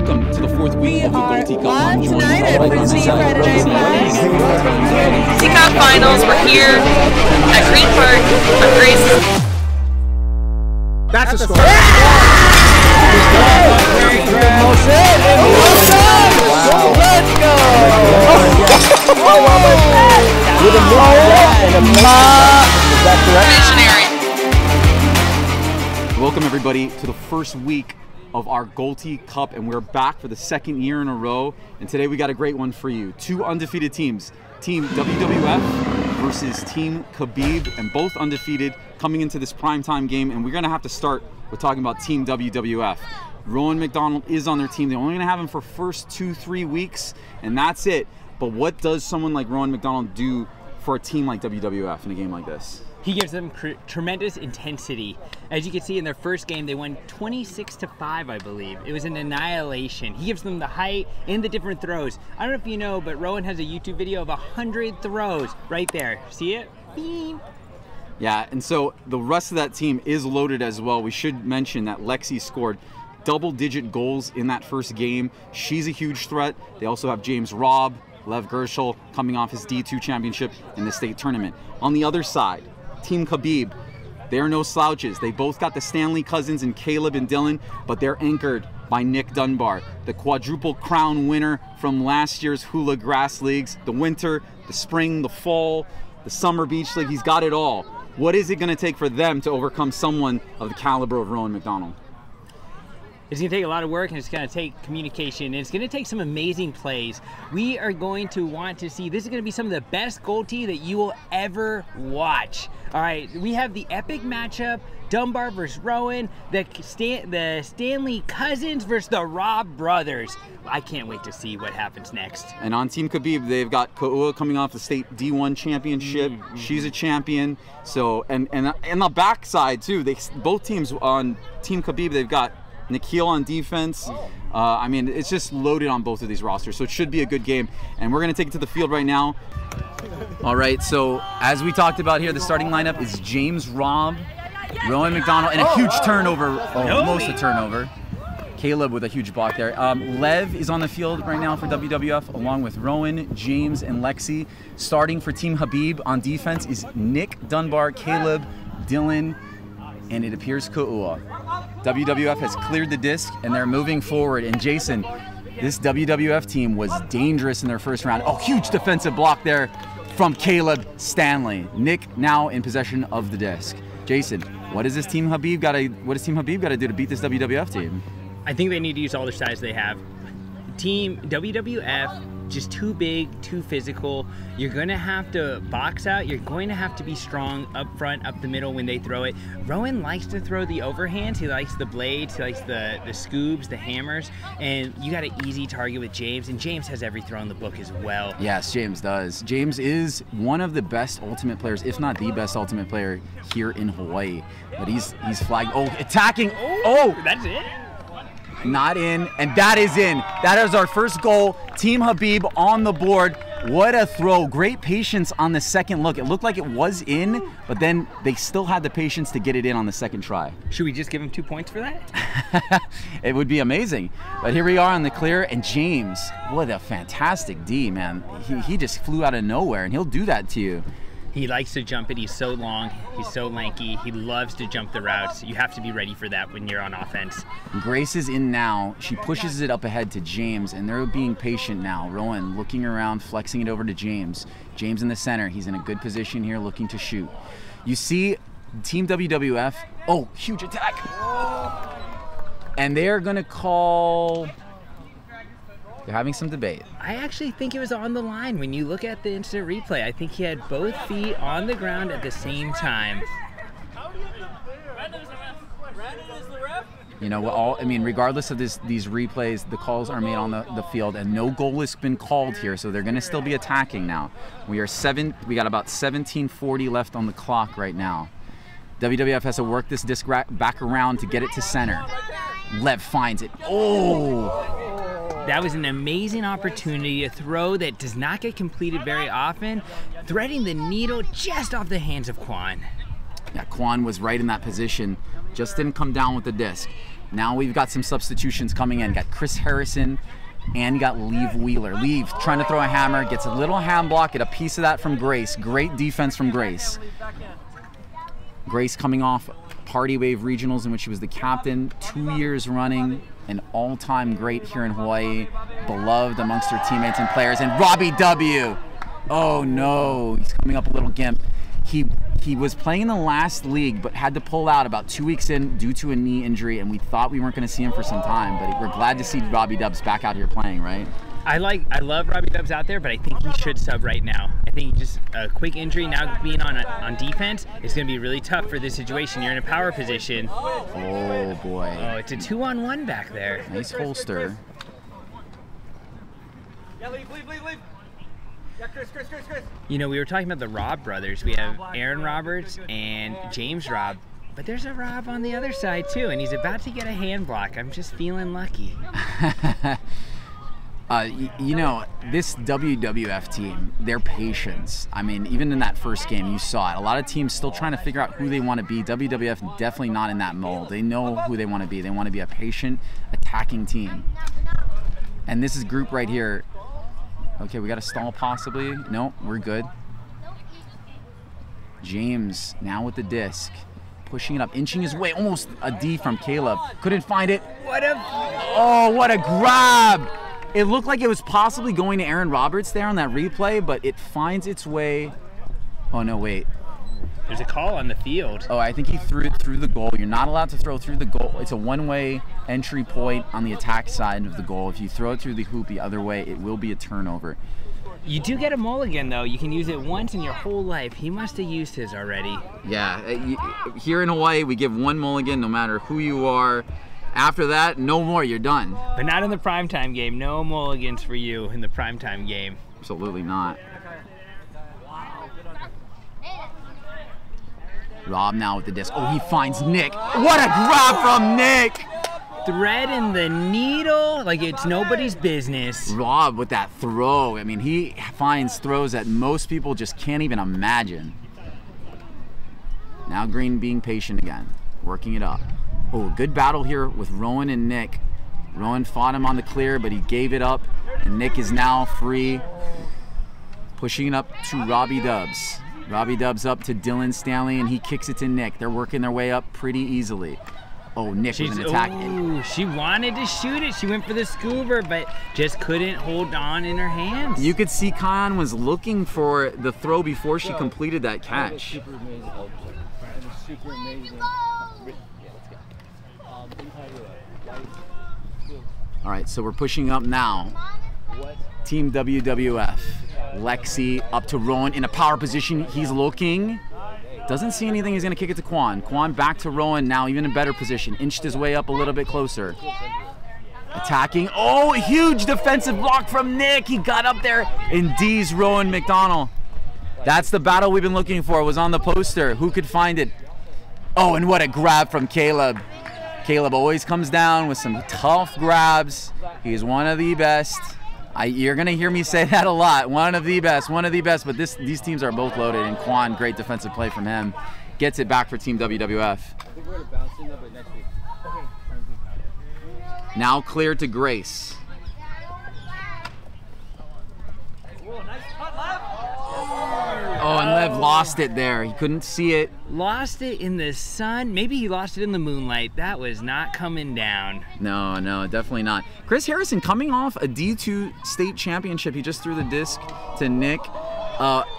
Welcome to the fourth week of the Goaltie Cup. I'm joined by Cup finals. We're here at Green Park. I'm Grace. That's a score. Let's go! With a blow and a blah. Is that correct? Welcome everybody to the first week of our Goaltie Cup, and we're back for the second year in a row. And today we got a great one for you. Two undefeated teams, Team WWF versus Team Khabib, and both undefeated coming into this primetime game. And we're gonna have to start with talking about Team WWF. Rowan McDonnell is on their team. They're only gonna have him for first 2-3 weeks, and that's it. But what does someone like Rowan McDonnell do for a team like WWF in a game like this? He gives them tremendous intensity. As you can see in their first game, they won 26-5, I believe. It was an annihilation. He gives them the height and the different throws. I don't know if you know, but Rowan has a YouTube video of 100 throws right there. See it? Beep. Yeah, and so the rest of that team is loaded as well. We should mention that Lexi scored double-digit goals in that first game. She's a huge threat. They also have James Robb, Lev Gershel coming off his D2 championship in the state tournament. On the other side, Team Khabib, they're no slouches. They both got the Stanley cousins in Caleb and Dylan, but they're anchored by Nick Dunbar, the quadruple crown winner from last year's Hula Grass Leagues, the winter, the spring, the fall, the summer beach league. He's got it all. What is it going to take for them to overcome someone of the caliber of Rowan McDonnell? It's going to take a lot of work, and it's going to take communication, and it's going to take some amazing plays. We are going to want to see, this is going to be some of the best Goaltie that you will ever watch. All right, we have the epic matchup, Dunbar versus Rowan, the Stanley cousins versus the Robb brothers. I can't wait to see what happens next. And on Team Khabib, they've got Koua coming off the state D1 championship. She's a champion. So, and the backside too, both teams on Team Khabib, they've got Nikhil on defense. I mean, it's just loaded on both of these rosters, so it should be a good game. And we're going to take it to the field right now. All right, so as we talked about here, the starting lineup is James Robb, Rowan McDonnell, and a huge turnover, almost a turnover. Caleb with a huge block there. Lev is on the field right now for WWF, along with Rowan, James, and Lexi. Starting for Team Khabib on defense is Nick Dunbar, Caleb, Dylan, and it appears Koua. WWF has cleared the disc and they're moving forward. And Jason, this WWF team was dangerous in their first round. Oh, huge defensive block there from Caleb Stanley. Nick now in possession of the disc. Jason, what does Team Khabib got to do to beat this WWF team? I think they need to use all the size they have. Team WWF, just too big, too physical. You're gonna have to box out. You're going to have to be strong up front, up the middle when they throw it. Rowan likes to throw the overhands. He likes the blades. He likes the scoobs, the hammers. And you got an easy target with James. And James has every throw in the book as well. Yes, James does. James is one of the best Ultimate players, if not the best Ultimate player here in Hawaii. But he's flagged. Oh, attacking. Oh, that's it. Not in, and that is in. That is our first goal. Team Khabib on the board. What a throw. Great patience on the second look. It looked like it was in, but then they still had the patience to get it in on the second try. Should we just give him 2 points for that? It would be amazing. But here we are on the clear, and James, what a fantastic D, man. He just flew out of nowhere, and he'll do that to you. He likes to jump it. He's so long. He's so lanky. He loves to jump the routes. You have to be ready for that when you're on offense. Grace is in now. She pushes it up ahead to James, and they're being patient now. Rowan looking around, flexing it over to James. James in the center. He's in a good position here, looking to shoot. You see Team WWF. Oh, huge attack. And they're going to call... They're having some debate. I actually think it was on the line. When you look at the instant replay, I think he had both feet on the ground at the same time. You know, I mean, regardless of these replays, the calls are made on the field, and no goal has been called here, so they're going to still be attacking now. We got about 17:40 left on the clock right now. WWF has to work this disc back around to get it to center. Lev finds it. Oh! That was an amazing opportunity, a throw that does not get completed very often, threading the needle just off the hands of Quan. Yeah, Quan was right in that position, just didn't come down with the disc. Now we've got some substitutions coming in. Got Chris Harrison and got Leave Wheeler. Leave trying to throw a hammer, gets a little hand block, get a piece of that from Grace. Great defense from Grace. Grace coming off Party Wave Regionals in which she was the captain, 2 years running, an all-time great here in Hawaii, beloved amongst her teammates and players. And Robbie W. Oh no, he's coming up a little gimp. He was playing in the last league, but had to pull out about 2 weeks in due to a knee injury, and we thought we weren't going to see him for some time. But we're glad to see Robbie Dubs back out here playing, right? I love Robbie Dubs out there, but I think he should sub right now. I think just a quick injury now being on defense is going to be really tough for this situation. You're in a power position. Oh boy. Oh, it's a 2-on-1 back there. Nice holster. Yeah, leave. Yeah, Chris. You know, we were talking about the Robb brothers. We have Aaron Roberts and James Robb, but there's a Robb on the other side too, and he's about to get a hand block. I'm just feeling lucky. You know, this WWF team, their patience. I mean, even in that first game, you saw it. A lot of teams still trying to figure out who they want to be. WWF definitely not in that mold. They know who they want to be. They want to be a patient, attacking team. And this is group right here. Okay, we got a stall possibly. No, we're good. James now with the disc. Pushing it up, inching his way. Almost a D from Caleb. Couldn't find it. What a grab! It looked like it was possibly going to Aaron Roberts there on that replay, but it finds its way. Oh no, wait. There's a call on the field. Oh, I think he threw it through the goal. You're not allowed to throw through the goal. It's a one-way entry point on the attack side of the goal. If you throw it through the hoop the other way, it will be a turnover. You do get a mulligan, though. You can use it once in your whole life. He must have used his already. Yeah, here in Hawaii, we give one mulligan no matter who you are. After that, no more, you're done. But not in the primetime game. No mulligans for you in the primetime game. Absolutely not. Rob now with the disc. Oh, he finds Nick. What a grab from Nick! Thread in the needle like it's nobody's business. Rob with that throw. I mean, he finds throws that most people just can't even imagine. Now Green being patient again, working it up. Oh, good battle here with Rowan and Nick. Rowan fought him on the clear, but he gave it up, and Nick is now free. Pushing it up to Robbie Dubs. Robbie Dubs up to Dylan Stanley, and he kicks it to Nick. They're working their way up pretty easily. Oh, Nick with an attack. Ooh, she wanted to shoot it. She went for the scuba, but just couldn't hold on in her hands. You could see Khan was looking for the throw before she completed that catch. All right, so we're pushing up now. Team WWF. Lexi up to Rowan in a power position. He's looking. Doesn't see anything. He's going to kick it to Quan. Quan back to Rowan now, even in better position. Inched his way up a little bit closer. Attacking. Oh, a huge defensive block from Nick. He got up there. And D's Rowan McDonnell. That's the battle we've been looking for. It was on the poster. Who could find it? Oh, and what a grab from Caleb. Caleb always comes down with some tough grabs. He's one of the best. You're going to hear me say that a lot. One of the best, but these teams are both loaded, and Quan, great defensive play from him. Gets it back for Team WWF. Now clear to Grace. Oh, and Lev lost it there. He couldn't see it. Lost it in the sun. Maybe he lost it in the moonlight. That was not coming down. No, definitely not. Chris Harrison coming off a D2 state championship. He just threw the disc to Nick.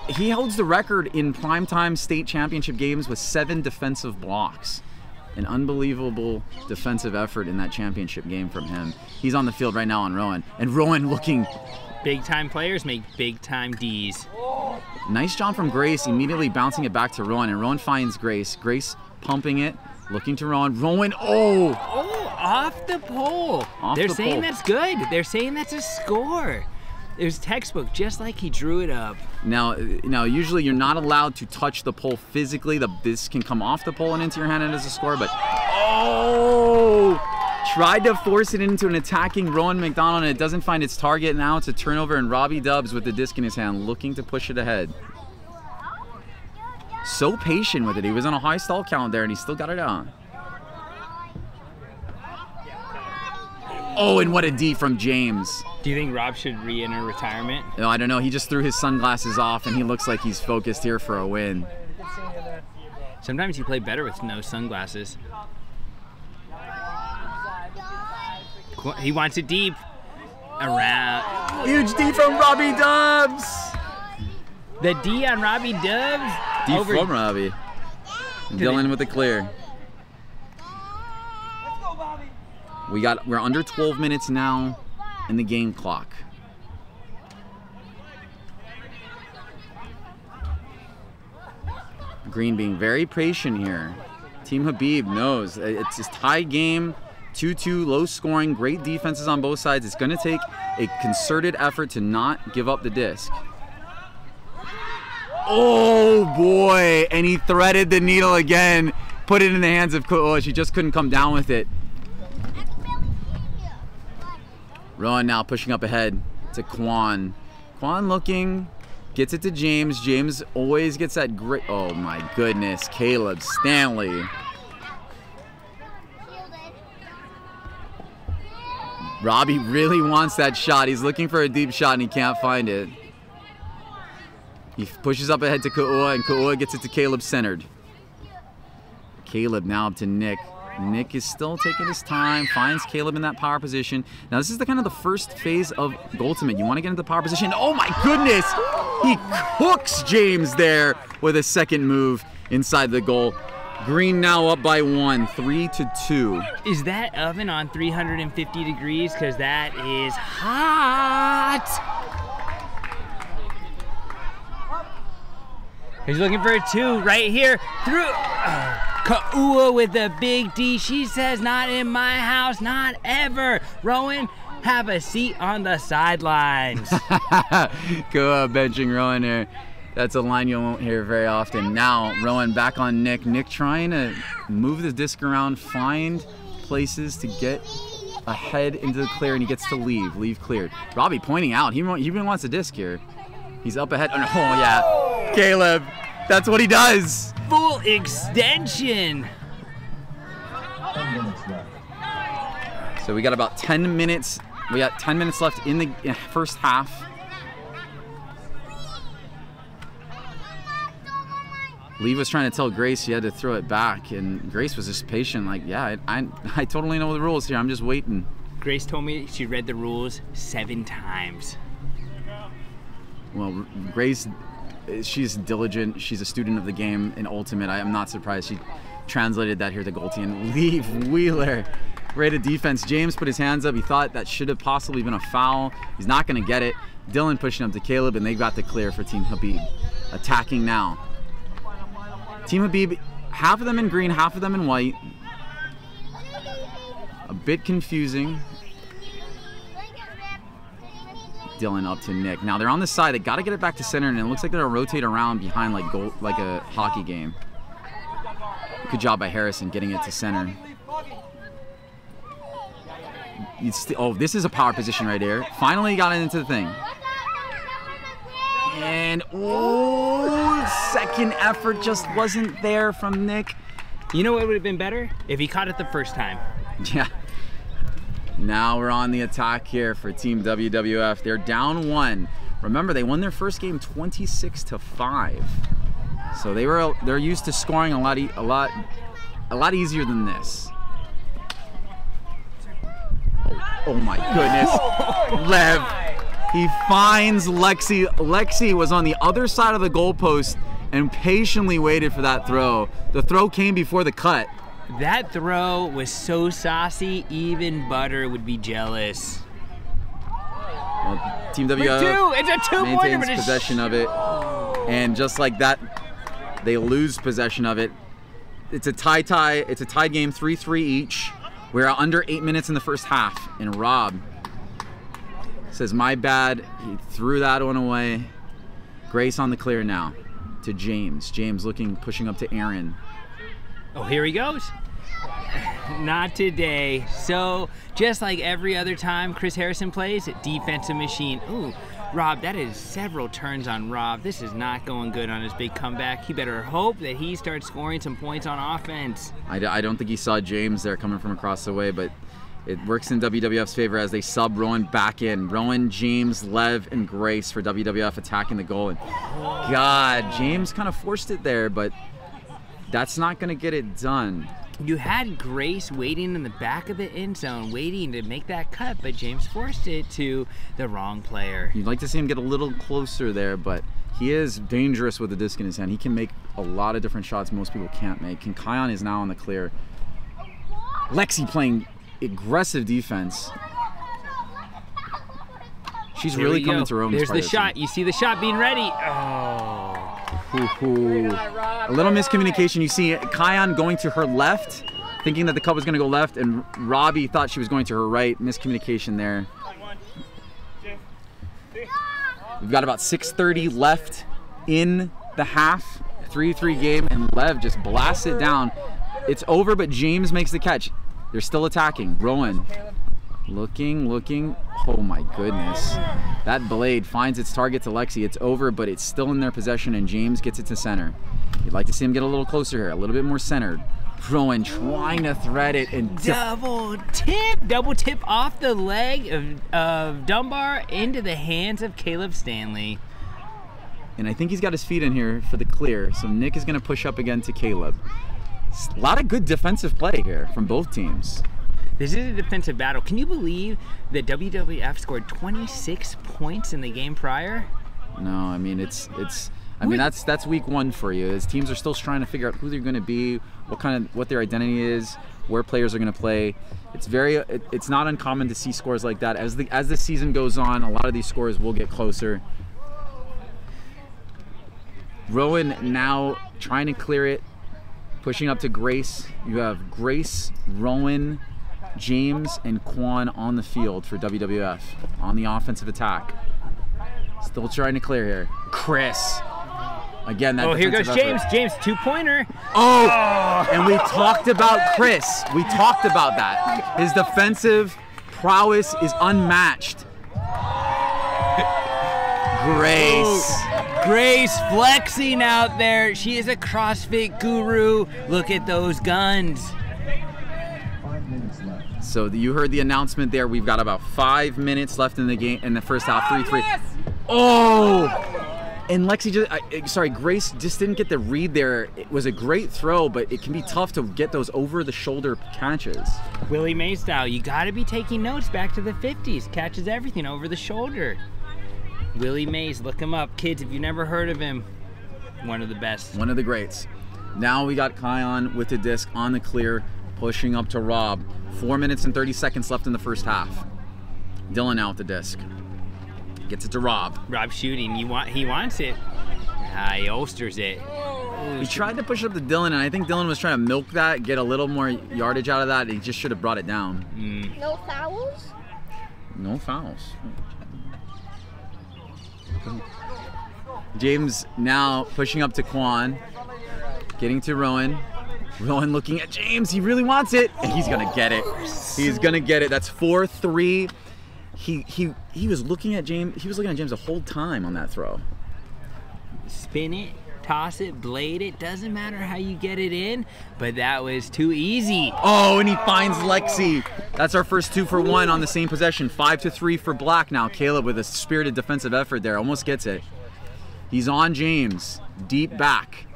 He holds the record in primetime state championship games with 7 defensive blocks. An unbelievable defensive effort in that championship game from him. He's on the field right now on Rowan. And Rowan looking... Big-time players make big-time Ds. Nice job from Grace, immediately bouncing it back to Rowan, and Rowan finds Grace. Grace pumping it, looking to Rowan. Rowan, oh! Oh, off the pole. They're saying that's good. They're saying that's a score. It was textbook, just like he drew it up. Now, usually you're not allowed to touch the pole physically. This can come off the pole and into your hand and as a score, but oh! Tried to force it into an attacking Rowan McDonnell, and it doesn't find its target. Now it's a turnover, and Robbie Dubs with the disc in his hand, looking to push it ahead. So patient with it. He was on a high stall count there, and he still got it on. Oh, and what a D from James. Do you think Rob should re-enter retirement? No, I don't know. He just threw his sunglasses off, and he looks like he's focused here for a win. Sometimes you play better with no sunglasses. He wants it deep. Around. Huge D from Robbie Dubs. The D on Robbie Dubs. D from Robbie. Dylan with the clear. We're under 12 minutes now in the game clock. Green being very patient here. Team Khabib knows it's a tie game, 2-2, low scoring, great defenses on both sides. It's going to take a concerted effort to not give up the disc. Oh boy, and he threaded the needle again, put it in the hands of Ko'oa. She just couldn't come down with it. Rowan now pushing up ahead to Quan. Quan looking, gets it to James. James always gets that great, oh my goodness, Caleb Stanley. Robbie really wants that shot. He's looking for a deep shot and he can't find it. He pushes up ahead to Ko'oa and Ko'oa gets it to Caleb centered. Caleb now up to Nick. Nick is still taking his time, finds Caleb in that power position. Now this is the kind of the first phase of Goaltimate. You want to get into the power position. Oh my goodness! He cooks James there with a second move inside the goal. Green now up by 1, 3-2. Is that oven on 350 degrees? Because that is hot. He's looking for a 2 right here. Through. Ko'oa with the big D. She says, not in my house, not ever. Rowan, have a seat on the sidelines. Ko'oa benching Rowan here. That's a line you won't hear very often. Now, Rowan back on Nick. Nick trying to move the disc around, find places to get ahead into the clear, and he gets to leave. Leave cleared. Robbie pointing out, he even wants a disc here. He's up ahead. Oh, yeah. Caleb, that's what he does. Full extension. So we got about 10 minutes. We got 10 minutes left in the first half. Lee was trying to tell Grace she had to throw it back, and Grace was just patient, like, yeah, I totally know the rules here. I'm just waiting. Grace told me she read the rules 7 times. Well, Grace, she's diligent. She's a student of the game in Ultimate. I am not surprised. She translated that here to Goalty. And leave Wheeler. Great at defense. James put his hands up. He thought that should have possibly been a foul. He's not going to get it. Dylan pushing up to Caleb, and they got the clear for Team Khabib. Attacking now. Team Khabib, half of them in green, half of them in white. A bit confusing. Dylan up to Nick. Now they're on the side. They got to get it back to center, and it looks like they're gonna rotate around behind like a hockey game. Good job by Harrison getting it to center. Oh, this is a power position right here. Finally got it into the thing. And oh, second effort just wasn't there from Nick. You know what would have been better? If he caught it the first time. Yeah. Now we're on the attack here for Team WWF. They're down 1. Remember, they won their first game 26-5. So they're used to scoring a lot easier than this. Oh my goodness. Lev, he finds Lexi. Lexi was on the other side of the goalpost and patiently waited for that throw. The throw came before the cut. That throw was so saucy, even Butter would be jealous. Well, Team WWF it's a 2-pointer, maintains possession of it, and just like that, they lose possession of it. It's a tie. It's a tied game, 3-3 each. We're under 8 minutes in the first half, and Rob says, "My bad." He threw that one away. Grace on the clear now to James. James looking, pushing up to Aaron. Oh, here he goes. Not today. So, just like every other time Chris Harrison plays, defensive machine. Ooh, Rob, that is several turns on Rob. This is not going good on his big comeback. He better hope that he starts scoring some points on offense. I don't think he saw James there coming from across the way, but It works in WWF's favor as they sub Rowan back in. Rowan, James, Lev, and Grace for WWF attacking the goal. And God, James kind of forced it there, but that's not going to get it done. You had Grace waiting in the back of the end zone, waiting to make that cut, but James forced it to the wrong player. You'd like to see him get a little closer there, but he is dangerous with the disc in his hand. He can make a lot of different shots most people can't make. And Kion is now on the clear. Lexi playing aggressive defense. She's really coming to Rowan's There's part the shot. You see the shot being ready. Oh. A little miscommunication. You see Kion going to her left, thinking that the cup was going to go left, and Robbie thought she was going to her right. Miscommunication there. We've got about 6:30 left in the half. 3-3 game, and Lev just blasts it down. It's over, but James makes the catch. They're still attacking. Rowan looking. Oh my goodness. That blade finds its target to Lexi. It's over, but it's still in their possession, and James gets it to center. You'd like to see him get a little closer here, a little bit more centered. Rowan trying to thread it and double tip off the leg of Dunbar into the hands of Caleb Stanley. And I think he's got his feet in here for the clear, so Nick is going to push up again to Caleb. A lot of good defensive play here from both teams. This is a defensive battle. Can you believe that WWF scored 26 points in the game prior? No, I mean that's week one for you. As teams are still trying to figure out who they're going to be, what their identity is, where players are going to play. It's not uncommon to see scores like that. As the season goes on, a lot of these scores will get closer. Rowan now trying to clear it, pushing up to Grace. You have Grace, Rowan, James, and Quan on the field for WWF on the offensive attack. Still trying to clear here. Chris. Again, that here goes effort. James. James, 2-pointer. Oh, and we talked about Chris. We talked about that. His defensive prowess is unmatched. Grace flexing out there. She is a CrossFit guru. Look at those guns. So you heard the announcement there. We've got about 5 minutes left in the game, in the first half. 3-3. Oh! And Lexi Grace just didn't get the read there. It was a great throw, but it can be tough to get those over-the-shoulder catches. Willie Mays style. You got to be taking notes back to the 50s. Catches everything over the shoulder. Willie Mays, look him up. Kids, if you've never heard of him, one of the best. One of the greats. Now we got Kion with the disc on the clear, pushing up to Rob. 4 minutes and 30 seconds left in the first half. Dylan now with the disc. Gets it to Rob. Rob shooting. He wants it. He holsters it. He tried to push up to Dylan, and I think Dylan was trying to milk that, get a little more yardage out of that. He just should have brought it down. No fouls? No fouls. James now pushing up to Quan, getting to Rowan. Rowan looking at James. He really wants it, and he's gonna get it. He's gonna get it. That's 4-3. He was looking at James. He was looking at James the whole time on that throw. Spin it, toss it, blade it. Doesn't matter how you get it in, but that was too easy. Oh, and he finds Lexi. That's our first 2 for 1 on the same possession. 5-3 for Black now. Caleb with a spirited defensive effort there, almost gets it. He's on James, deep back.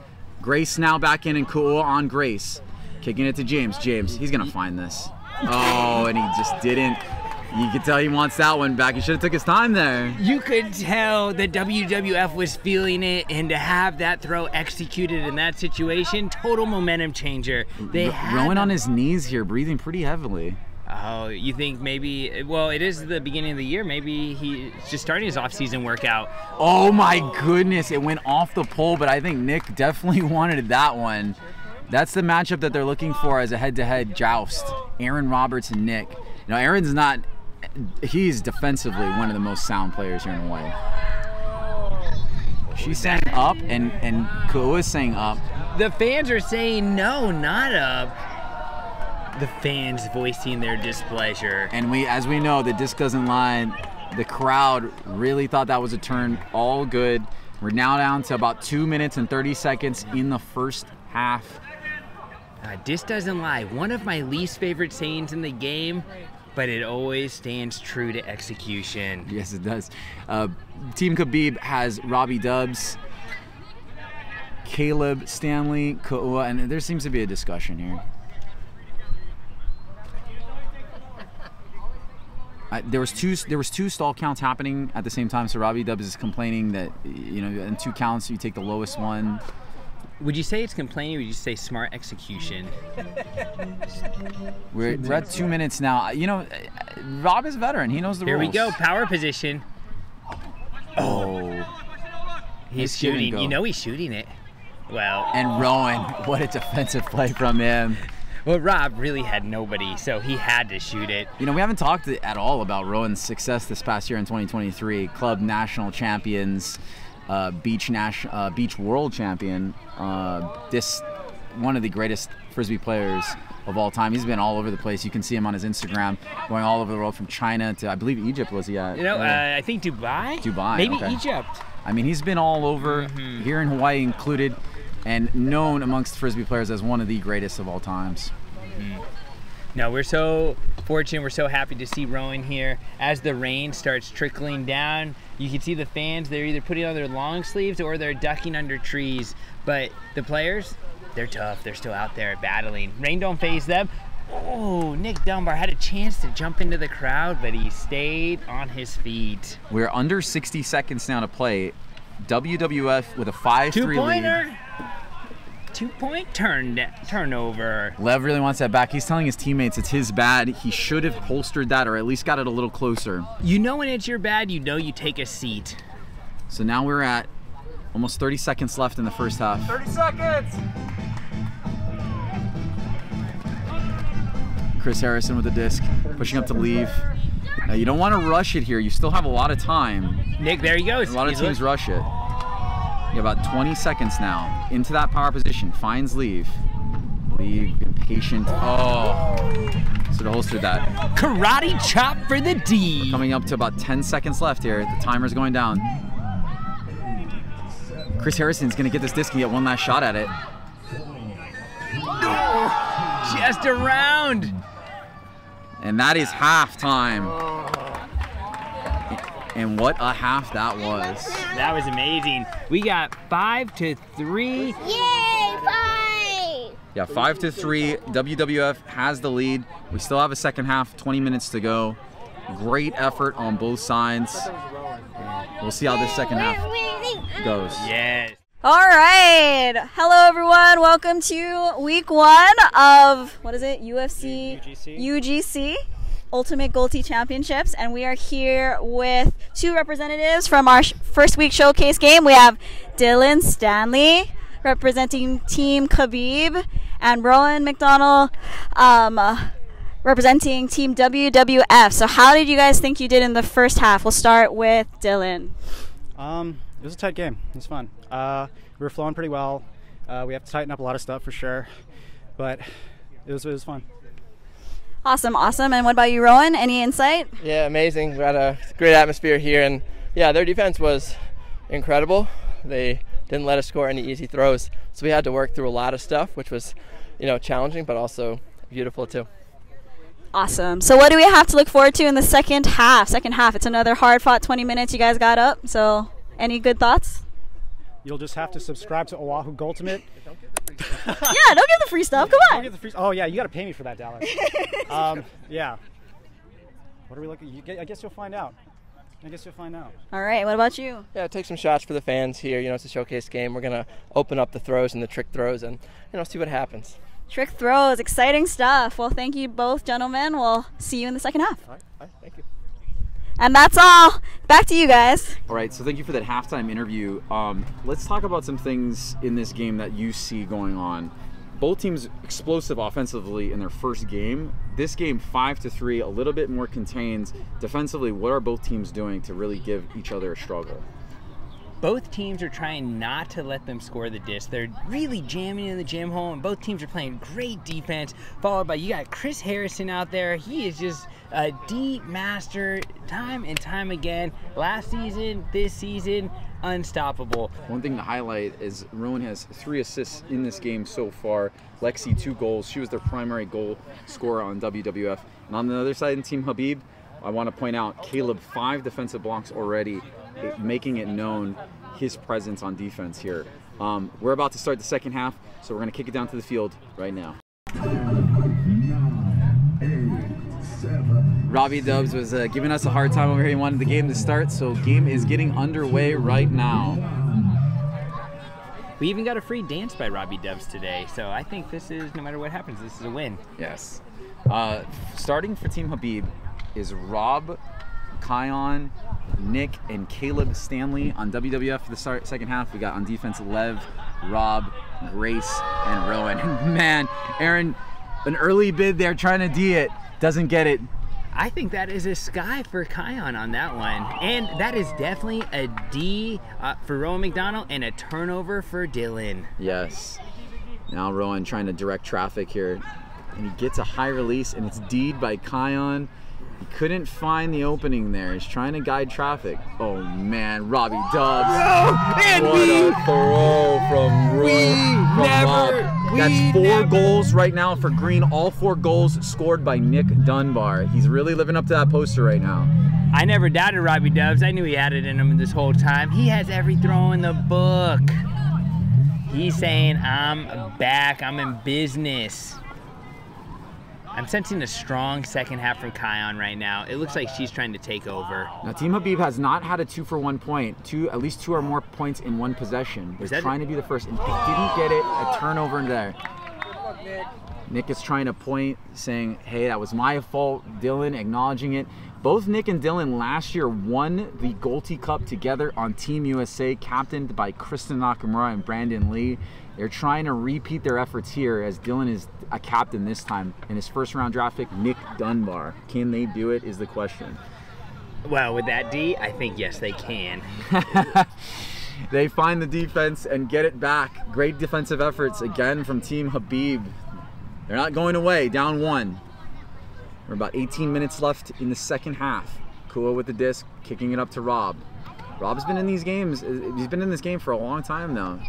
Grace now back in, and Ku'ua on Grace. Kicking it to James. James, he's gonna find this. Oh, and he just didn't. You could tell he wants that one back. He should have took his time there. You could tell that WWF was feeling it, and to have that throw executed in that situation, total momentum changer. Rowan on his knees here, breathing pretty heavily. Oh, you think maybe, well, it is the beginning of the year. Maybe he's just starting his off-season workout. Oh my goodness, it went off the pole, but I think Nick definitely wanted that one. That's the matchup that they're looking for as a head-to-head joust. Aaron Roberts and Nick. You know, Aaron's not, he's defensively one of the most sound players here in Hawaii. She's saying up, and Ku'ua's saying up. The fans are saying no, not up. The fans voicing their displeasure. And as we know, the disc doesn't lie. The crowd really thought that was a turn. All good. We're now down to about 2 minutes and 30 seconds in the first half. Disc doesn't lie. One of my least favorite sayings in the game. but it always stands true to execution. Yes, it does. Team Khabib has Robbie Dubs, Caleb Stanley, Ko'ua, and there seems to be a discussion here. There was two stall counts happening at the same time, so Robbie Dubs is complaining that, you know, in 2 counts you take the lowest one. Would you say it's complaining, or would you say smart execution? We're at 2 minutes now. You know, Rob is a veteran. He knows the rules. Here we go, power position. Oh. He's shooting. You know he's shooting it. Well. And Rowan, what a defensive play from him. Well, Rob really had nobody, so he had to shoot it. You know, we haven't talked at all about Rowan's success this past year in 2023. Club national champions, beach world champion. This one of the greatest Frisbee players of all time. He's been all over the place. You can see him on his Instagram, going all over the world, from China to, I believe, Egypt was he at? You know, I think Dubai. Dubai, maybe okay. Egypt. I mean, he's been all over, here in Hawaii included, and known amongst Frisbee players as one of the greatest of all times. No, we're so fortunate. We're so happy to see Rowan here. As the rain starts trickling down, you can see the fans. They're either putting on their long sleeves or they're ducking under trees. But the players, they're tough. They're still out there battling. Rain don't faze them. Oh, Nick Dunbar had a chance to jump into the crowd, but he stayed on his feet. We're under 60 seconds now to play. WWF with a 5-3 lead. 2-point turnover. Lev really wants that back. He's telling his teammates it's his bad. He should have holstered that, or at least got it a little closer. You know when it's your bad, you know you take a seat. So now we're at almost 30 seconds left in the first half. 30 seconds! Chris Harrison with the disc, pushing up to leave. Now you don't want to rush it here. You still have a lot of time. Nick, there he goes. A lot of teams rush it. You have about 20 seconds now into that power position. Finds leave. Leave, impatient. Oh, should have holstered that. Karate chop for the D. Coming up to about 10 seconds left here. The timer's going down. Chris Harrison's going to get this disc and get one last shot at it. Oh, just around. And that is halftime. And what a half that was. That was amazing. We got 5-3. Yay, 5! Yeah, 5-3. WWF has the lead. We still have a second half, 20 minutes to go. Great effort on both sides. We'll see how this second half goes. Yes. All right. Hello, everyone. Welcome to week 1 of, what is it? UGC. Ultimate Goaltie Championships, and we are here with 2 representatives from our first week showcase game. We have Dylan Stanley representing Team Khabib, and Rowan McDonnell representing Team WWF. So how did you guys think you did in the first half? We'll start with Dylan. It was a tight game. It was fun. We were flowing pretty well. We have to tighten up a lot of stuff for sure, but it was fun. Awesome. And what about you, Rowan? Any insight? Yeah, amazing. We had a great atmosphere here, and yeah, their defense was incredible. They didn't let us score any easy throws, so we had to work through a lot of stuff, which was, you know, challenging, but also beautiful too. Awesome. So what do we have to look forward to in the second half? It's another hard-fought 20 minutes you guys got up. So any good thoughts? You'll just have to subscribe to Oahu Goaltimate. Yeah, don't get the free stuff. Come on. Don't get the free. Oh yeah, you got to pay me for that, Dallas. Yeah. What are we looking? I guess you'll find out. All right. What about you? Yeah, take some shots for the fans here. You know, it's a showcase game. We're gonna open up the throws and the trick throws, and see what happens. Trick throws, exciting stuff. Well, thank you both, gentlemen. We'll see you in the second half. All right, thank you. And that's all. Back to you guys. All right, so thank you for that halftime interview. Let's talk about some things in this game that you see going on. Both teams explosive offensively in their first game. This game 5-3, a little bit more contained. Defensively, what are both teams doing to really give each other a struggle? Both teams are trying not to let them score the disc. They're really jamming in the gym hole, and both teams are playing great defense, followed by, you got Chris Harrison out there. He is just a D master time and time again. Last season, this season, unstoppable. One thing to highlight is Rowan has 3 assists in this game so far. Lexi 2 goals. She was their primary goal scorer on WWF. And on the other side in Team Khabib, I want to point out Caleb 5 defensive blocks already, making it known his presence on defense here. We're about to start the second half, so we're going to kick it down to the field right now. Robbie Dubs was giving us a hard time over here. He wanted the game to start, so game is getting underway right now. We even got a free dance by Robbie Dubs today, so I think this is, no matter what happens, this is a win. Yes. Starting for Team Khabib is Rob, Kion, Nick, and Caleb Stanley. On WWF for the second half, we got on defense Lev, Rob, Grace, and Rowan. Man, Aaron, an early bid there trying to D it, doesn't get it. I think that is a sky for Kion on that one. And that is definitely a D for Rowan McDonnell and a turnover for Dylan. Yes. Now Rowan trying to direct traffic here. And he gets a high release, and it's D'd by Kion. He couldn't find the opening there. He's trying to guide traffic. Oh man, Robbie Dubs. No, what a throw from Rob. That's 4 goals right now for Green. All 4 goals scored by Nick Dunbar. He's really living up to that poster right now. I never doubted Robbie Dubs. I knew he had it in him this whole time. He has every throw in the book. He's saying, I'm back, I'm in business. I'm sensing a strong second half from Kion right now. It looks like she's trying to take over. Now, Team Khabib has not had a 2-for-1 point. At least 2 or more points in 1 possession. They're trying to be the first, and they didn't get it. A turnover there. Nick is trying to point, saying, hey, that was my fault. Dylan acknowledging it. Both Nick and Dylan last year won the Goaltie Cup together on Team USA, captained by Kristen Nakamura and Brandon Lee. They're trying to repeat their efforts here as Dylan is a captain this time. In his first round draft pick, Nick Dunbar. Can they do it is the question. Well, with that D, I think yes, they can. They find the defense and get it back. Great defensive efforts again from Team Khabib. They're not going away, down 1. We're about 18 minutes left in the second half. Kua with the disc, kicking it up to Rob. Rob's been in these games. He's been in this game for a long time now.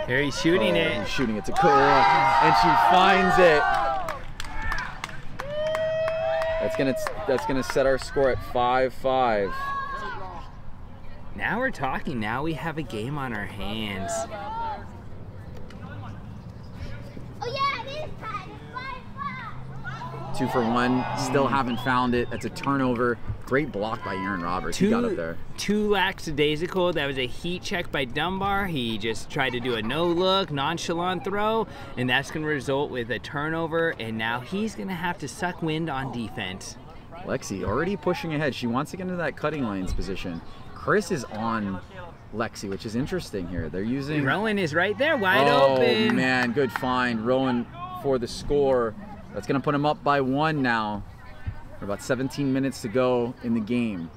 Here he's shooting it. He's shooting it to Kua, and she finds it. That's gonna set our score at 5-5. Now we're talking. Now we have a game on our hands. Oh yeah, it is tied. It's 5-5. 2-for-1. Still haven't found it. That's a turnover. Great block by Aaron Roberts. He got up there. Too lackadaisical. That was a heat check by Dunbar. He just tried to do a no-look, nonchalant throw, and that's going to result with a turnover, and now he's going to have to suck wind on defense. Lexi already pushing ahead. She wants to get into that cutting lanes position. Chris is on Lexi, which is interesting here. They're using... Rowan is right there, wide open. Oh, man, good find. Rowan for the score. That's going to put him up by 1 now. About 17 minutes to go in the game.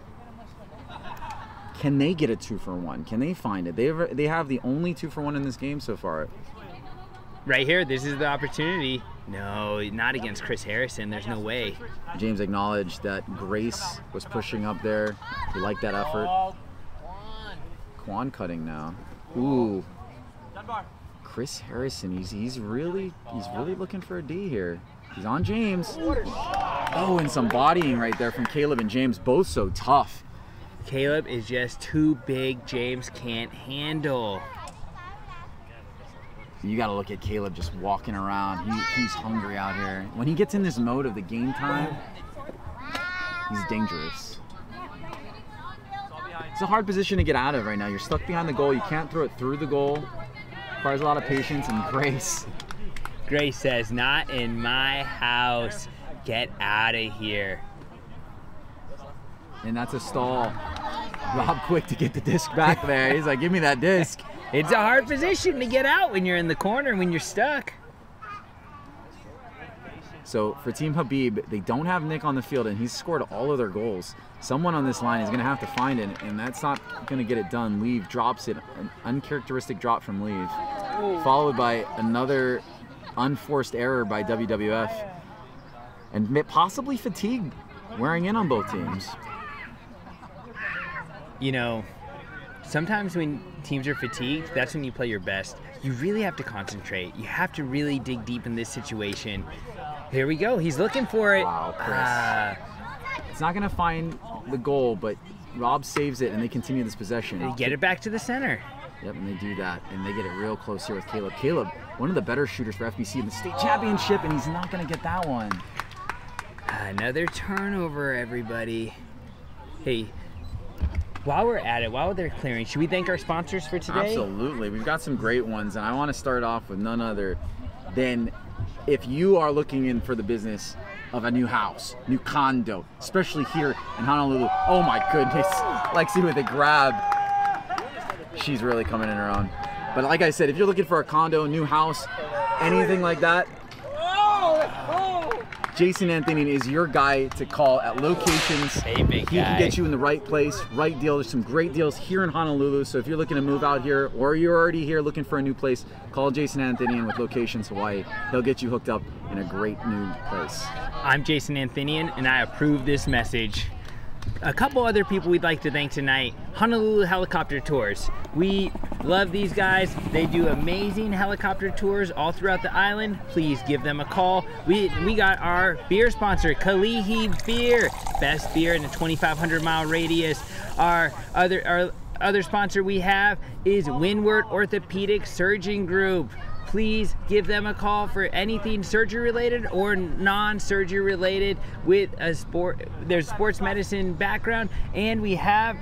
Can they get a 2-for-1? Can they find it? They have the only 2-for-1 in this game so far. Right here, this is the opportunity. No, not against Chris Harrison. There's no way. James acknowledged that Grace was pushing up there. He liked that effort. Quan cutting now. Ooh. Chris Harrison, he's really looking for a D here. He's on James. Oh, and some bodying right there from Caleb and James, both so tough. Caleb is just too big. James can't handle. You got to look at Caleb just walking around. He's hungry out here. When he gets in this mode of the game time, he's dangerous. It's a hard position to get out of right now. You're stuck behind the goal. You can't throw it through the goal. Requires a lot of patience and grace. Grace says, not in my house. Get out of here. And that's a stall. Rob quick to get the disc back there. He's like, give me that disc. It's a hard position to get out when you're in the corner, when you're stuck. So for Team Khabib, they don't have Nick on the field, and he's scored all of their goals. Someone on this line is going to have to find it, and that's not going to get it done. Leave drops it, an uncharacteristic drop from Leave, followed by another unforced error by WWF, and possibly fatigue wearing in on both teams. You know, sometimes when teams are fatigued, that's when you play your best. You really have to concentrate. You have to really dig deep in this situation. Here we go. He's looking for it. Wow, Chris. It's not going to find the goal, but Rob saves it, and they continue this possession. They get it back to the center. Yep, and they do that, and they get it real close here with Caleb. Caleb, one of the better shooters for FBC in the state championship, and he's not going to get that one. Another turnover, everybody. Hey, while we're at it, while they're clearing, should we thank our sponsors for today? Absolutely. We've got some great ones, and I want to start off with none other than if you are looking in for the business of a new house, new condo, especially here in Honolulu. Oh my goodness, Lexi with a grab. She's really coming in her own. But like I said, if you're looking for a condo, new house, anything like that, Jason Anthenien is your guy to call at locations. Hey, big he can get you in the right place, right deal. There's some great deals here in Honolulu. So if you're looking to move out here, or you're already here looking for a new place, call Jason Anthenien with Locations Hawaii. He'll get you hooked up in a great new place. I'm Jason Anthenien, and I approve this message. A couple other people we'd like to thank tonight. Honolulu Helicopter Tours. We love these guys. They do amazing helicopter tours all throughout the island. Please give them a call. We got our beer sponsor, Kalihi Beer. Best beer in a 2,500-mile radius. Our other sponsor we have is Windward Orthopedic Surgeon Group. Please give them a call for anything surgery related or non-surgery related with their sports medicine background, and we have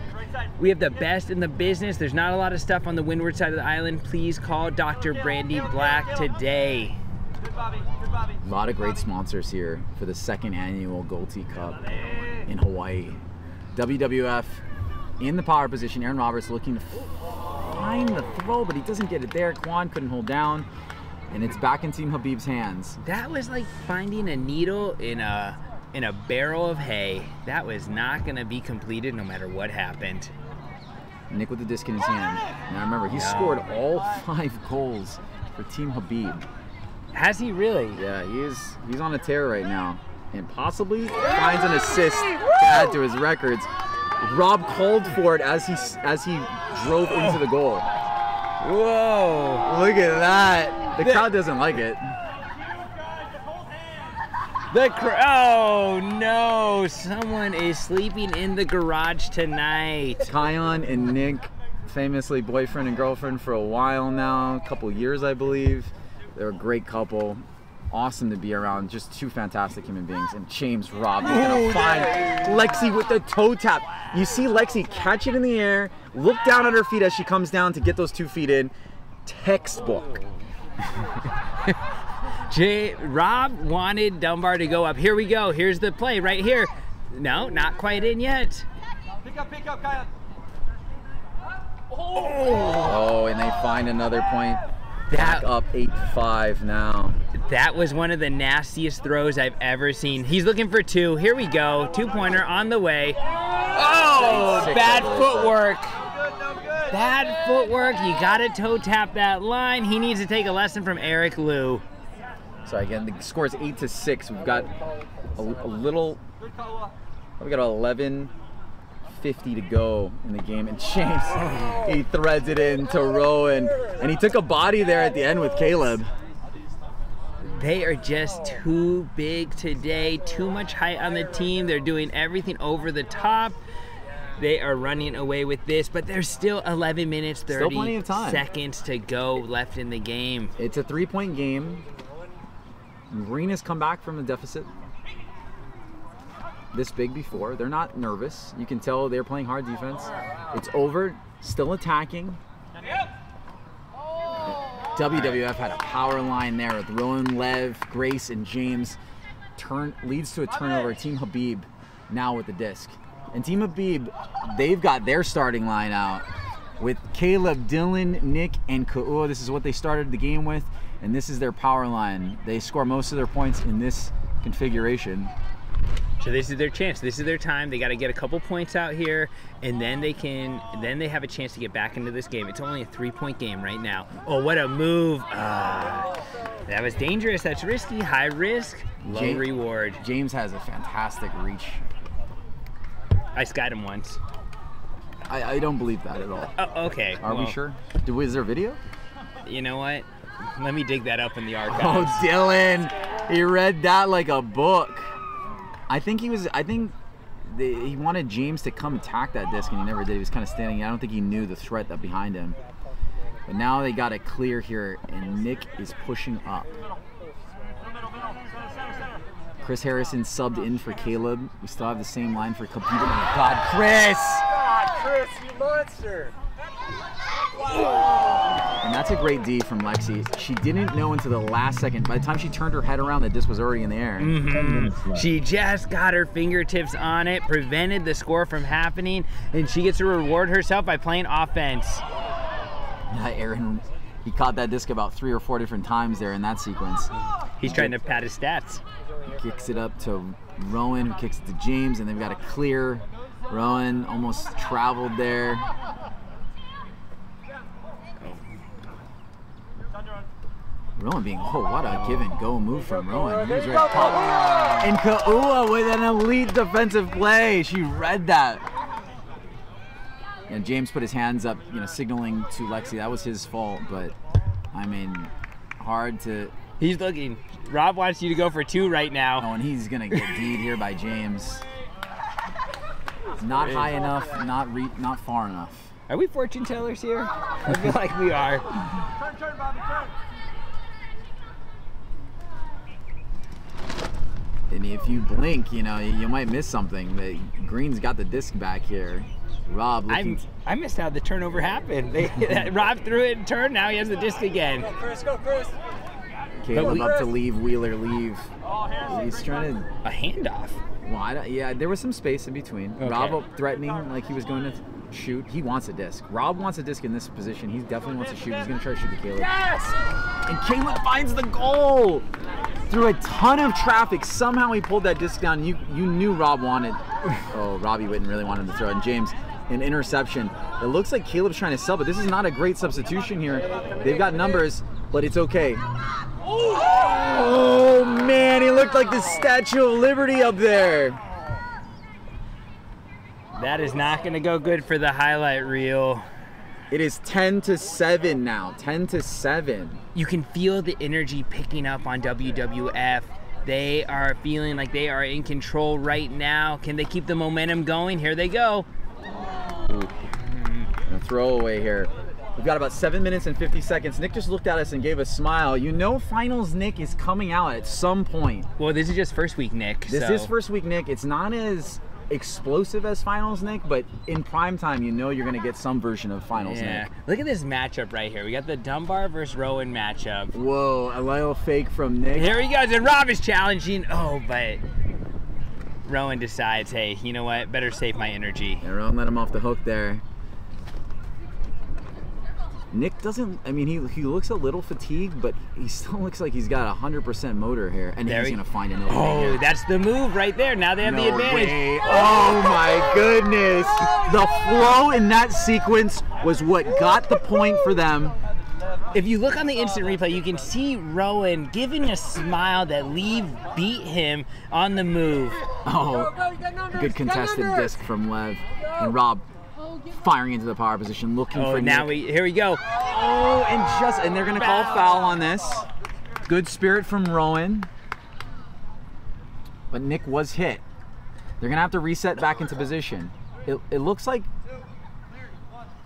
the best in the business. There's not a lot of stuff on the windward side of the island. Please call Dr. Brandy Black today. A lot of great sponsors here for the second annual Goaltie Cup in Hawaii. WWF in the power position. Aaron Roberts looking to find the throw, but he doesn't get it there. Kwan couldn't hold down, and it's back in Team Khabib's hands. That was like finding a needle in a barrel of hay. That was not going to be completed no matter what happened. Nick with the disc in his hand. Now remember, he scored all 5 goals for Team Khabib. Has he really? Yeah, he's on a tear right now, and possibly finds an assist to add to his records. Rob called for it as he drove into the goal. Whoa! Look at that. The crowd doesn't like it. Oh no! Someone is sleeping in the garage tonight. Kion and Nick, famously boyfriend and girlfriend for a while now, a couple years I believe. They're a great couple. Awesome to be around, just 2 fantastic human beings. And James Robb is gonna find Lexi with the toe tap. You see Lexi catch it in the air, look down at her feet as she comes down to get those 2 feet in. Textbook. Rob wanted Dunbar to go up. Here we go, here's the play right here. No, not quite in yet. Pick up, Kyle. Oh, and they find another point. Back up 8-5 now. That was one of the nastiest throws I've ever seen. He's looking for 2. Here we go. 2-pointer on the way. Oh, bad footwork. Bad footwork. You got to toe tap that line. He needs to take a lesson from Eric Liu. So again, the score is 8-6. We've got a little. We got 11:50 to go in the game, and James, he threads it into Rowan, and he took a body there at the end with Caleb. They are just too big today, too much height on the team. They're doing everything over the top. They are running away with this, but there's still 11 minutes, 30 seconds to go left in the game. It's a 3-point game. Marina's come back from a deficit this big before. They're not nervous. You can tell they're playing hard defense. It's over, still attacking. WWF had a power line there with Rowan, Lev, Grace, and James. Leads to a turnover. Team Khabib now with the disc. And Team Khabib, they've got their starting line out with Caleb, Dylan, Nick, and Ka'ua. This is what they started the game with, and this is their power line. They score most of their points in this configuration. So this is their chance. This is their time. They got to get a couple points out here, and then they have a chance to get back into this game. It's only a 3-point game right now. Oh, what a move. That was dangerous. That's risky. High risk, low reward. James has a fantastic reach. I skied him once. I don't believe that at all. Oh, okay. Are we sure? Is there video? You know what? Let me dig that up in the archives. Oh, Dylan. He read that like a book. I think he wanted James to come attack that disc, and he never did. He was kind of standing. I don't think he knew the threat that behind him. But now they got it clear here, and Nick is pushing up. Chris Harrison subbed in for Caleb. We still have the same line for Khabib. Oh God, Chris! God, Chris, you monster! And that's a great D from Lexi. She didn't know until the last second. By the time she turned her head around, the disc was already in the air. She just got her fingertips on it, prevented the score from happening, and she gets to reward herself by playing offense. Aaron, he caught that disc about 3 or 4 different times there in that sequence. He's trying to pad his stats. He kicks it up to Rowan, who kicks it to James, and they've got a clear. Rowan almost traveled there. Rowan being, what a give and go move from Rowan. He was right top. And Ka'ua with an elite defensive play. She read that. And James put his hands up, signaling to Lexi. That was his fault, but I mean, hard to. He's looking. Rob wants you to go for 2 right now. Oh, and he's gonna get D'd here by James. Not high enough, not far enough. Are we fortune tellers here? I feel like we are. Turn, Bobby, turn. And if you blink, you might miss something. The Green's got the disc back here. Rob looking. I missed how the turnover happened. Rob threw it and turned. Now he has the disc again. Go, Chris, go, Chris. Caleb up to leave, Wheeler leave. He's trying to. A handoff. Well, yeah, there was some space in between. Okay. Rob up threatening like he was going to shoot. He wants a disc. Rob wants a disc in this position. He definitely wants to shoot. He's going to try to shoot to Caleb. Yes! And Caleb finds the goal! Through a ton of traffic, somehow he pulled that disc down. You knew Rob wanted. Oh, Robbie Witten really wanted to throw it. And James, an interception. It looks like Caleb's trying to sub, but this is not a great substitution here. They've got numbers, but it's okay. Oh man, he looked like the Statue of Liberty up there. That is not going to go good for the highlight reel. It is 10-7 now. 10-7. You can feel the energy picking up on WWF. They are feeling like they are in control right now. Can they keep the momentum going? Here they go. A throwaway here. We've got about 7 minutes and 50 seconds. Nick just looked at us and gave a smile. Finals Nick is coming out at some point. Well, this is just first week Nick. This is first week Nick. It's not as explosive as finals Nick, but in prime time you're going to get some version of finals Nick. Look at this matchup right here. We got the Dunbar versus Rowan matchup. Whoa, a little fake from Nick. Here he goes, and Rob is challenging. Oh, but Rowan decides, hey, you know what? Better save my energy. Yeah, Rowan let him off the hook there. Nick doesn't, he looks a little fatigued, but he still looks like he's got 100% motor here. And he's going to find another thing here. That's the move right there. Now they have the advantage. Way. Oh my goodness. The flow in that sequence was what got the point for them. If you look on the instant replay, you can see Rowan giving a smile that Lev beat him on the move. Oh, good contested disc from Lev. And Rob firing into the power position, looking for now Nick. Here we go. Oh, and they're going to call foul on this. Good spirit from Rowan. But Nick was hit. They're going to have to reset back into position. It looks like...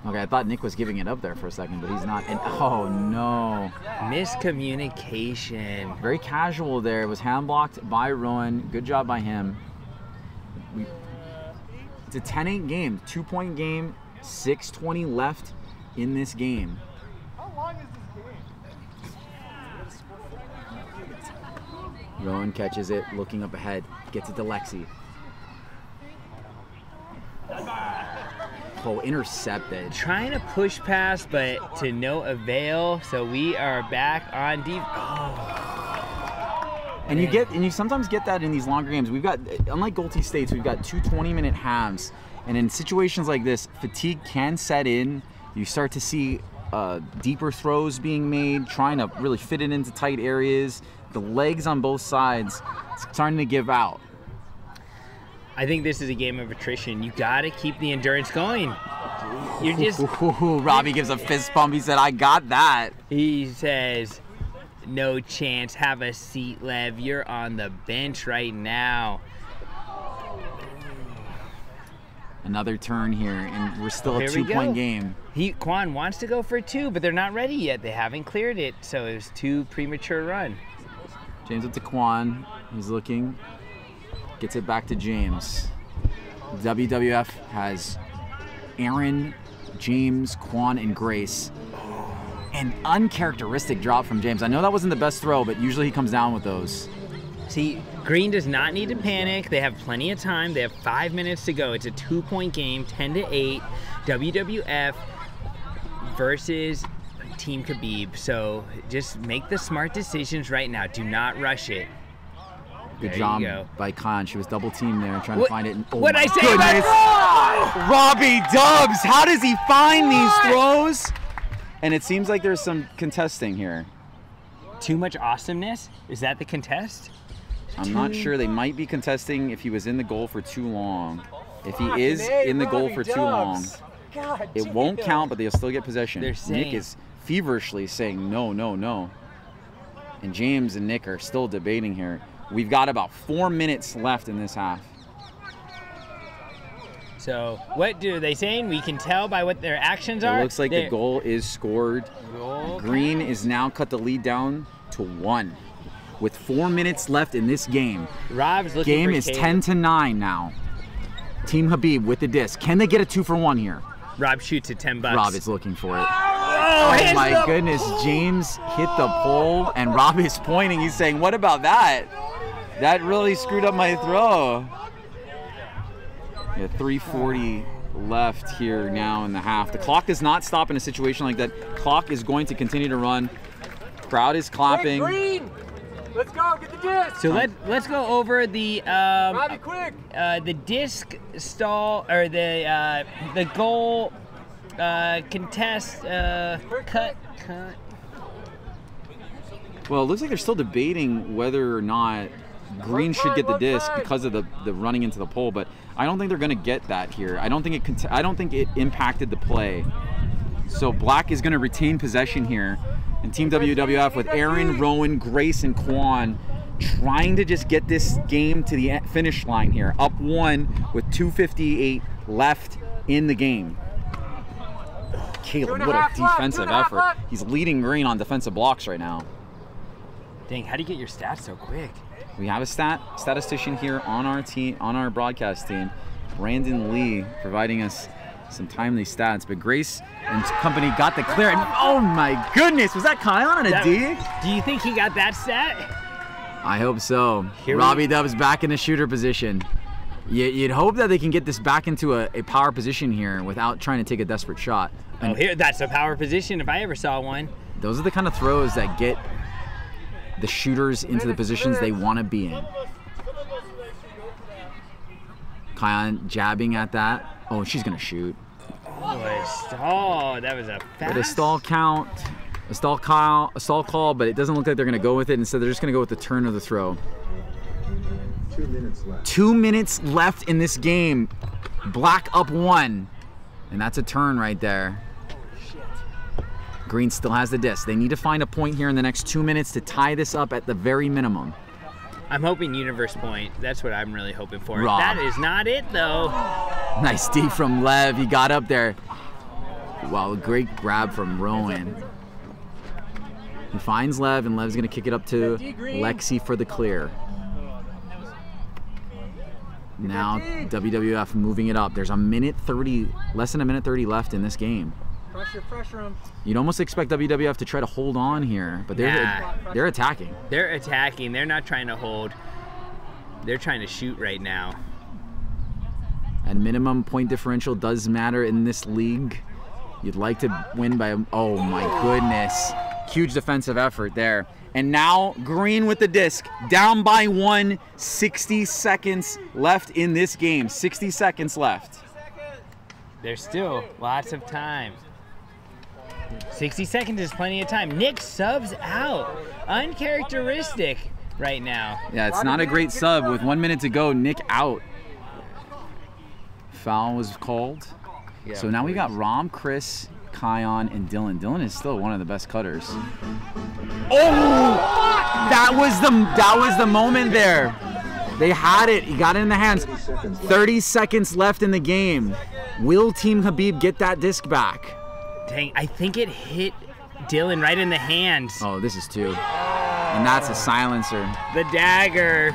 Okay, I thought Nick was giving it up there for a second, but he's not. And oh, no. Miscommunication. Very casual there. It was hand blocked by Rowan. Good job by him. It's a 10-8 game, 2-point game, 6:20 left in this game. How long is this game? Rowan catches it, looking up ahead, gets it to Lexi. Oh, intercepted. Trying to push pass, but to no avail. So we are back on deep. And you sometimes get that in these longer games. We've got, unlike Goalty States, we've got 2 20-minute halves. And in situations like this, fatigue can set in. You start to see deeper throws being made, trying to really fit it into tight areas. The legs on both sides starting to give out. I think this is a game of attrition. You got to keep the endurance going. You're just... Robbie gives a fist bump. He said, I got that. He says, no chance. Have a seat, Lev. You're on the bench right now. Another turn here, and we're still a 2-point game. Quan wants to go for 2, but they're not ready yet. They haven't cleared it, so it was too premature run. James up to Quan. He's looking. Gets it back to James. WWF has Aaron, James, Quan, and Grace. An uncharacteristic drop from James. I know that wasn't the best throw, but usually he comes down with those. See, Green does not need to panic. They have plenty of time. They have 5 minutes to go. It's a 2-point game, 10-8. WWF versus Team Khabib. So just make the smart decisions right now. Do not rush it. Good job by Khan. She was double teamed there, trying to find it. Oh What'd I say about that? Robbie Dubs, how does he find these throws? And it seems like there's some contesting here. Too much awesomeness? Is that the contest? I'm not sure. They might be contesting if he was in the goal for too long. If he is in the goal for too long, it won't count, but they'll still get possession. Nick is feverishly saying no, no, no. And James and Nick are still debating here. We've got about 4 minutes left in this half. So what are they saying? We can tell by what their actions are. It looks like the goal is scored. Green is now cut the lead down to 1. With 4 minutes left in this game. Rob's looking game is 10-9 now. Team Khabib with the disc. Can they get a 2-for-1 here? Rob shoots at $10. Rob is looking for it. Oh my goodness, James hit the pole and Rob is pointing. He's saying, what about that? That really screwed up my throw. Yeah, 3:40 left here now in the half. The clock does not stop in a situation like that. Clock is going to continue to run. Crowd is clapping. Hey, Green! Let's go, get the disc. So let's go over the Robbie, quick. The disc stall or the goal contest cut. Well, it looks like they're still debating whether or not Green should get the disc because of the running into the pole, but I don't think they're going to get that here. I don't think it impacted the play. So Black is going to retain possession here. And Team WWF with Aaron, Rowan, Grace, and Quan trying to just get this game to the finish line here. Up 1 with 2:58 left in the game. Caleb, what a defensive effort. He's leading Green on defensive blocks right now. Dang, how do you get your stats so quick? We have a statistician here on our team, on our broadcast team, Brandon Lee, providing us some timely stats. But Grace and company got the clear. And oh my goodness, was that Kyle on a D? Do you think he got that stat? I hope so. Robbie Dubs back in the shooter position. You'd hope that they can get this back into a power position here without trying to take a desperate shot. And That's a power position if I ever saw one. Those are the kind of throws that get the shooters into the positions they want to be in. Kion jabbing at that. Oh, she's going to shoot. Oh, a stall. That was a fast. But a stall count, a stall call, but it doesn't look like they're going to go with it. Instead, they're just going to go with the turn of the throw. 2 minutes left. 2 minutes left in this game. Black up 1. And that's a turn right there. Green still has the disc. They need to find a point here in the next 2 minutes to tie this up at the very minimum. I'm hoping universe point. That's what I'm really hoping for. Rob. That is not it, though. Nice D from Lev. He got up there. Wow, great grab from Rowan. He finds Lev, and Lev's going to kick it up to Lexi for the clear. Now WWF moving it up. There's a minute 30, less than a minute 30 left in this game. Pressure him. You'd almost expect WWF to try to hold on here, but they're attacking. They're attacking. They're not trying to hold. They're trying to shoot right now. And minimum point differential does matter in this league. You'd like to win by, oh my goodness. Huge defensive effort there. And now Green with the disc, down by 1, 60 seconds left in this game. 60 seconds left. There's still lots of time. 60 seconds is plenty of time. Nick subs out. Uncharacteristic right now. Yeah, it's not a great sub. With 1 minute to go, Nick out. Foul was called. Yeah, so now we got Rom, Chris, Kion, and Dylan. Dylan is still one of the best cutters. Oh! That was the moment there. They had it. He got it in the hands. 30 seconds left in the game. Will Team Khabib get that disc back? Dang, I think it hit Dylan right in the hands. Oh, this is 2. And that's a silencer. The dagger.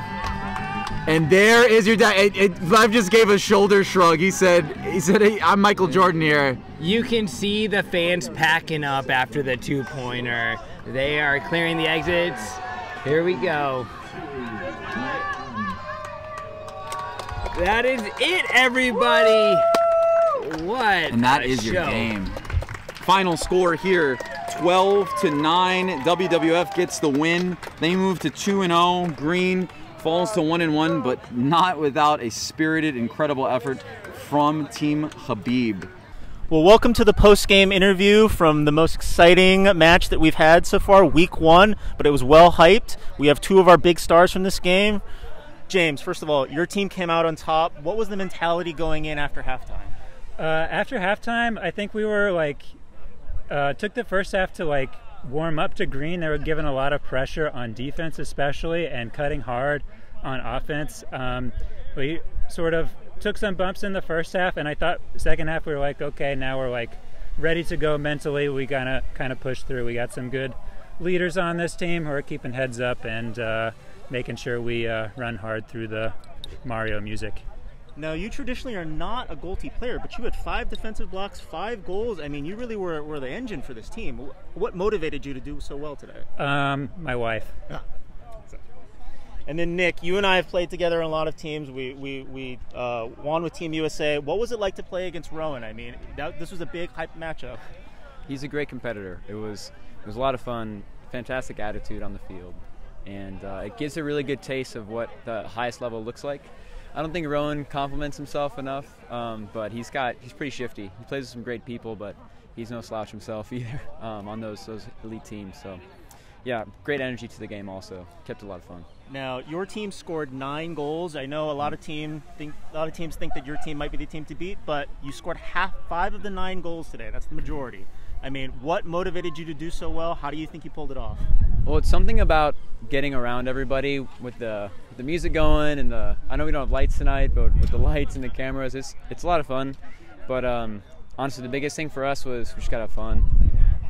And there is your dad. Lev just gave a shoulder shrug. He said, hey, I'm Michael Jordan here. You can see the fans packing up after the 2-pointer. They are clearing the exits. Here we go. That is it, everybody. What? And that is your game. Final score here, 12-9. WWF gets the win. They move to 2-0. Green falls to 1-1, but not without a spirited, incredible effort from Team Khabib. Well, welcome to the post-game interview from the most exciting match that we've had so far, week 1, but it was well hyped. We have 2 of our big stars from this game. James, first of all, your team came out on top. What was the mentality going in after halftime? After halftime, I think we were took the first half to warm up to Green. They were given a lot of pressure on defense especially and cutting hard on offense. We sort of took some bumps in the first half, and I thought second half we were okay, now we're ready to go mentally. We kind of pushed through. We got some good leaders on this team who are keeping heads up and making sure we run hard through the Mario music. Now, you traditionally are not a goaltee player, but you had 5 defensive blocks, 5 goals. I mean, you really were the engine for this team. What motivated you to do so well today? My wife. And then Nick, you and I have played together on a lot of teams. We won with Team USA. What was it like to play against Rowan? I mean, this was a big hype matchup. He's a great competitor. It was a lot of fun, fantastic attitude on the field, and it gives a really good taste of what the highest level looks like. I don't think Rowan compliments himself enough, but he's pretty shifty. He plays with some great people, but he's no slouch himself either on those elite teams. So, yeah, great energy to the game also. Kept it a lot of fun. Now, your team scored 9 goals. I know a lot of teams think that your team might be the team to beat, but you scored 5 of the 9 goals today. That's the majority. I mean, what motivated you to do so well? How do you think you pulled it off? Well, it's something about getting around everybody with the music going, and I know we don't have lights tonight, but with the lights and the cameras, it's a lot of fun. But honestly, the biggest thing for us was we just gotta have fun.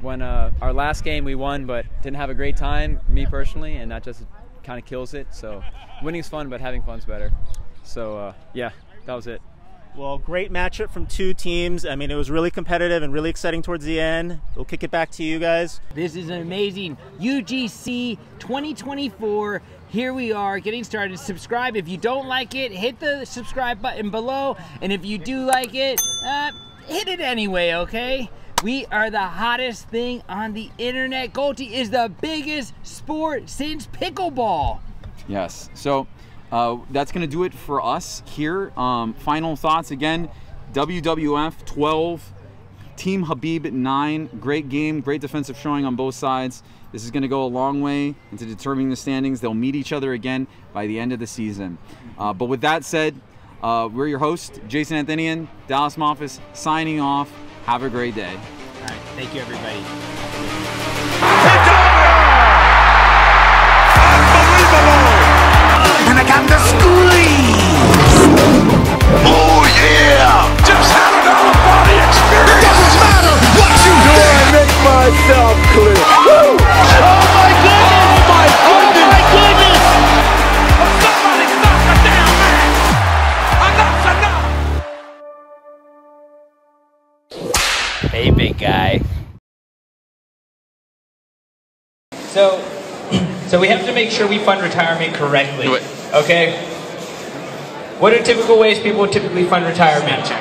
When our last game we won, but didn't have a great time, me personally, and that just kind of kills it. So winning's fun, but having fun's better. So yeah, that was it. Well, great matchup from 2 teams. I mean, it was really competitive and really exciting towards the end. We'll kick it back to you guys. This is an amazing UGC 2024. Here we are getting started. Subscribe if you don't like it. Hit the subscribe button below. And if you do like it, hit it anyway, okay? We are the hottest thing on the internet. Goalty is the biggest sport since pickleball. Yes. So that's going to do it for us here. Final thoughts again. WWF 12, Team Khabib 9. Great game, great defensive showing on both sides. This is going to go a long way into determining the standings. They'll meet each other again by the end of the season. But with that said, we're your host, Jason Anthenien, Dallas Moffis, signing off. Have a great day. All right. Thank you, everybody. And I got the squeeze. Oh yeah! Just had an out-of-body experience. It doesn't matter what you do. I make myself clear. Woo! Oh my goodness! Oh my goodness! Oh my goodness! Somebody stop the damn man! Enough's enough! Hey, big guy. So we have to make sure we fund retirement correctly. Okay? What are typical ways people typically fund retirement?